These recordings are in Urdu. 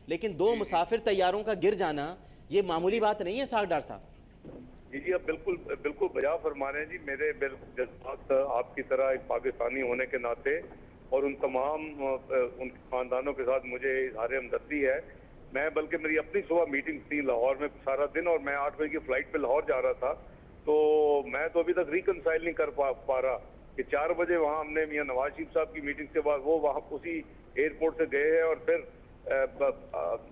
لیکن 2 مسافر طیاروں کا گر جانا یہ معمولی بات نہیں ہے اسحاق ڈار صاحب۔ جی اب بالکل بجا فرما رہے ہیں جی، میرے جذبات آپ کی طرح ایک پاکستانی ہونے کے ناطے اور ان تمام ان کے خاندانوں کے ساتھ مجھے اظہار ہمدردی ہے۔ میں بلکہ میری اپنی صبح میٹنگ تھی لاہور میں سارا دن، اور میں 8 بجے کی فلائٹ پہ لاہور جا رہا تھا، تو میں تو ابھی تک ریکنسائل نہیں کر پا رہا کہ 4 بجے وہاں ہم نے میاں نواز شریف صاحب کی میٹنگ کے بعد وہ وہاں اسی ایئرپورٹ سے گئے ہیں، اور پھر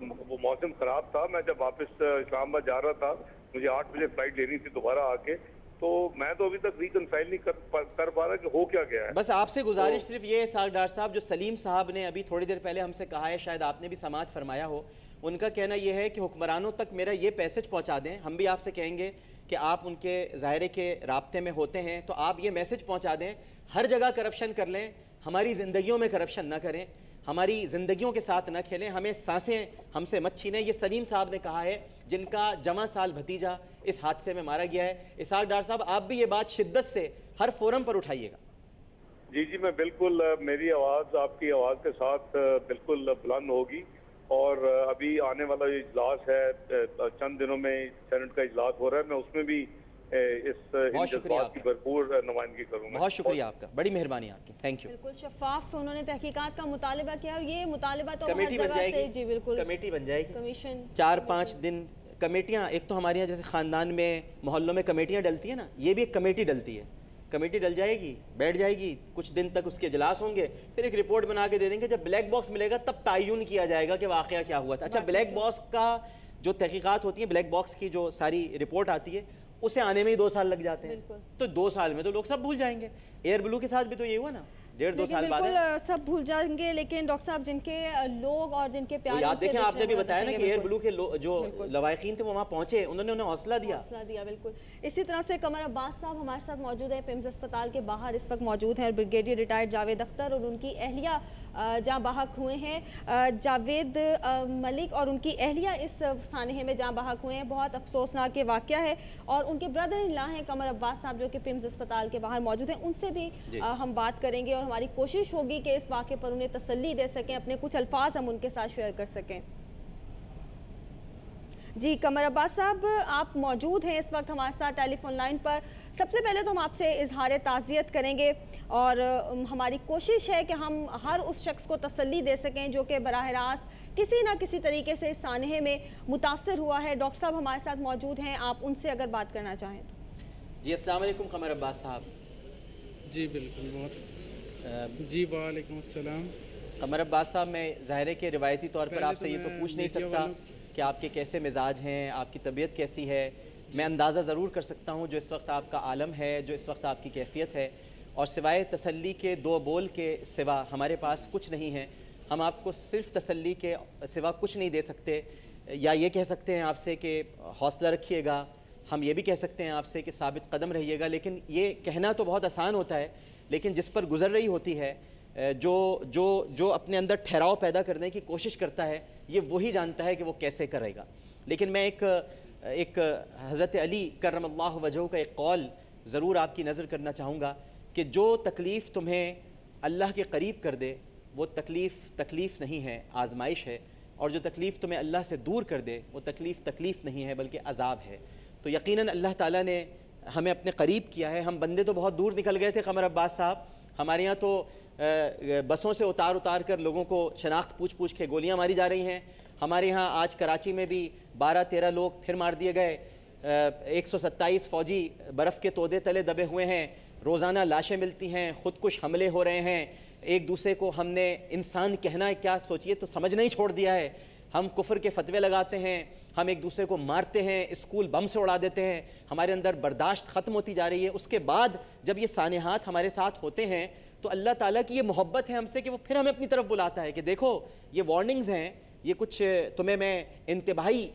وہ موسم خراب تھا، میں جب واپس اسلام آباد جا رہا تھا مجھے 8 بجے فلائٹ لینی تھی دوبارہ آ کے، تو میں تو ابھی تک ریکنسائل نہیں کر پا رہا کہ ہو کیا گیا ہے۔ بس آپ سے گزارش صرف یہ ہے اسحاق ڈار صاحب، جو سلیم صاحب نے ابھی تھوڑی دیر پہلے ہم سے کہا ہے، شاید آپ نے بھی سماعت فرمایا ہو، ان کا کہنا یہ ہے کہ حکمرانوں تک میرا یہ میسج پہنچا دیں، ہم بھی آپ سے کہیں گے کہ آپ ان کے ظاہرے کے رابطے میں ہوتے ہیں، تو آپ یہ میسج پہنچا دیں ہر جگہ کرپشن کر لیں، ہماری زندگیوں میں کرپشن نہ کریں، ہماری زندگیوں کے ساتھ نہ کھیلیں، ہمیں سانسیں ہم سے مت چھینیں۔ یہ سلیم صاحب نے کہا ہے جن کا جواں سال بھتیجا اس حادثے میں مارا گیا ہے۔ اسحاق ڈار صاحب آپ بھی یہ بات شدت سے ہر فورم پر اٹھائیے گا۔ جی میں بالکل، میری آواز آپ کی آواز کے ساتھ بالکل بلند ہوگی، اور ابھی آنے والا جو اجلاس ہے چند دنوں میں سینٹ کا اجلاس ہو رہا ہے، میں اس میں بھی اس جذبات کی بھرپور نمائندگی کروں گا۔ بہت شکریہ آپ کا، بڑی مہربانی آپ کی، تھینک یو۔ بالکل شفاف انہوں نے تحقیقات کا مطالبہ کیا، اور یہ مطالبہ تو ہر کمیٹی بن جگہ جائے سے، گی، جی بالکل کمیٹی بن جائے گی، کمیشن 4-5 دن کمیٹیاں، ایک تو ہمارے یہاں جیسے خاندان میں محلوں میں کمیٹیاں ڈلتی ہیں نا، یہ بھی ایک کمیٹی ڈلتی ہے، کمیٹی ڈل جائے گی، بیٹھ جائے گی، کچھ دن تک اس کے اجلاس ہوں گے، پھر ایک رپورٹ بنا کے دے دیں گے، جب بلیک باکس ملے گا تب تعین کیا جائے گا کہ واقعہ کیا ہوا تھا۔ اچھا بلیک باکس کا جو تحقیقات ہوتی ہیں، بلیک باکس کی جو ساری رپورٹ آتی ہے اسے آنے میں ہی 2 سال لگ جاتے ہیں، تو 2 سال میں تو لوگ سب بھول جائیں گے۔ ایئر بلو کے ساتھ بھی تو یہ ہوا نا، 1.5-2 سال بعد بالکل سب بھول جائیں گے، لیکن ڈاکٹر صاحب جن کے لوگ اور جن کے پیارے، یاد دیکھیں آپ نے بھی بتایا نا کہ ایئر بلو کے جو لواحقین تھے وہ وہاں پہنچے، انہوں نے انہیں حوصلہ دیا۔ بالکل اسی طرح سے قمر عباس صاحب ہمارے ساتھ موجود ہیں، پیمز اسپتال کے باہر اس وقت موجود ہیں، بریگیڈیئر ریٹائرڈ جاوید اختر اور ان کی اہلیہ جاں بحق ہوئے ہیں، جاوید ملک اور ان کی اہلیہ اس سانحے میں جاں بحق ہوئے ہیں۔ بہت افسوسناک یہ واقعہ ہے، اور ان کے بردر ان لا ہیں قمر عباس صاحب جو کہ پیمز اسپتال کے باہر موجود ہیں، ان سے بھی ہم بات کریں گے، اور ہماری کوشش ہوگی کہ اس واقعے پر انہیں تسلی دے سکیں، اپنے کچھ الفاظ ہم ان کے ساتھ شیئر کر سکیں۔ جی قمر عباس صاحب آپ موجود ہیں اس وقت ہمارے ساتھ ٹیلی فون لائن پر۔ سب سے پہلے تو ہم آپ سے اظہار تعزیت کریں گے، اور ہماری کوشش ہے کہ ہم ہر اس شخص کو تسلی دے سکیں جو کہ براہ راست کسی نہ کسی طریقے سے اس سانحے میں متاثر ہوا ہے۔ ڈاکٹر صاحب ہمارے ساتھ موجود ہیں، آپ ان سے اگر بات کرنا چاہیں تو۔ جی السلام علیکم قمر عباس صاحب۔ جی بالکل، جی وعلیکم السلام۔ قمر عباس صاحب میں ظاہرے کے روایتی طور پر آپ سے یہ تو پوچھ نہیں سکتا کہ آپ کے کیسے مزاج ہیں، آپ کی طبیعت کیسی ہے، میں اندازہ ضرور کر سکتا ہوں جو اس وقت آپ کا عالم ہے، جو اس وقت آپ کی کیفیت ہے، اور سوائے تسلی کے 2 بول کے سوا ہمارے پاس کچھ نہیں ہے۔ ہم آپ کو صرف تسلی کے سوا کچھ نہیں دے سکتے، یا یہ کہہ سکتے ہیں آپ سے کہ حوصلہ رکھیے گا، ہم یہ بھی کہہ سکتے ہیں آپ سے کہ ثابت قدم رہیے گا، لیکن یہ کہنا تو بہت آسان ہوتا ہے، لیکن جس پر گزر رہی ہوتی ہے، جو اپنے اندر ٹھہراؤ پیدا کرنے کی کوشش کرتا ہے، یہ وہی جانتا ہے کہ وہ کیسے کرے گا۔ لیکن میں ایک حضرت علی کرم اللہ وجہہ کا ایک قول ضرور آپ کی نظر کرنا چاہوں گا کہ جو تکلیف تمہیں اللہ کے قریب کر دے وہ تکلیف نہیں ہے، آزمائش ہے، اور جو تکلیف تمہیں اللہ سے دور کر دے وہ تکلیف نہیں ہے بلکہ عذاب ہے۔ تو یقیناً اللہ تعالیٰ نے ہمیں اپنے قریب کیا ہے۔ ہم بندے تو بہت دور نکل گئے تھے قمر عباس صاحب، ہمارے یہاں تو بسوں سے اتار کر لوگوں کو شناخت پوچھ کے گولیاں ماری جا رہی ہیں۔ ہمارے یہاں آج کراچی میں بھی 12-13 لوگ پھر مار دیے گئے، 127 فوجی برف کے تودے تلے دبے ہوئے ہیں، روزانہ لاشیں ملتی ہیں، خودکش حملے ہو رہے ہیں، ایک دوسرے کو ہم نے انسان کہنا ہے کیا سوچئے تو سمجھنا ہی چھوڑ دیا ہے، ہم کفر کے فتوے لگاتے ہیں، ہم ایک دوسرے کو مارتے ہیں، اسکول بم سے اڑا دیتے ہیں، ہمارے اندر برداشت ختم ہوتی جا رہی ہے۔ اس کے بعد جب یہ سانحات ہمارے ساتھ ہوتے ہیں تو اللہ تعالیٰ کی یہ محبت ہے ہم سے کہ وہ پھر ہمیں اپنی طرف بلاتا ہے کہ دیکھو یہ وارننگز ہیں، یہ کچھ تمہیں میں انتباہی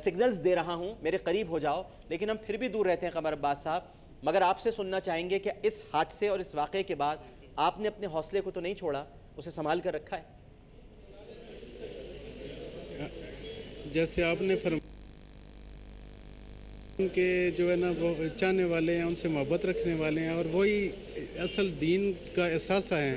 سگنلز دے رہا ہوں، میرے قریب ہو جاؤ، لیکن ہم پھر بھی دور رہتے ہیں قمر عباس صاحب۔ مگر آپ سے سننا چاہیں گے کہ اس حادثے اور اس واقعے کے بعد آپ نے اپنے حوصلے کو تو نہیں چھوڑا، اسے سنبھال کر رکھا ہے؟ جیسے آپ نے فرمایا کہ جو ہے نا وہ چاہنے والے ہیں، ان سے محبت رکھنے والے ہیں، اور وہی اصل دین کا احساسہ ہیں،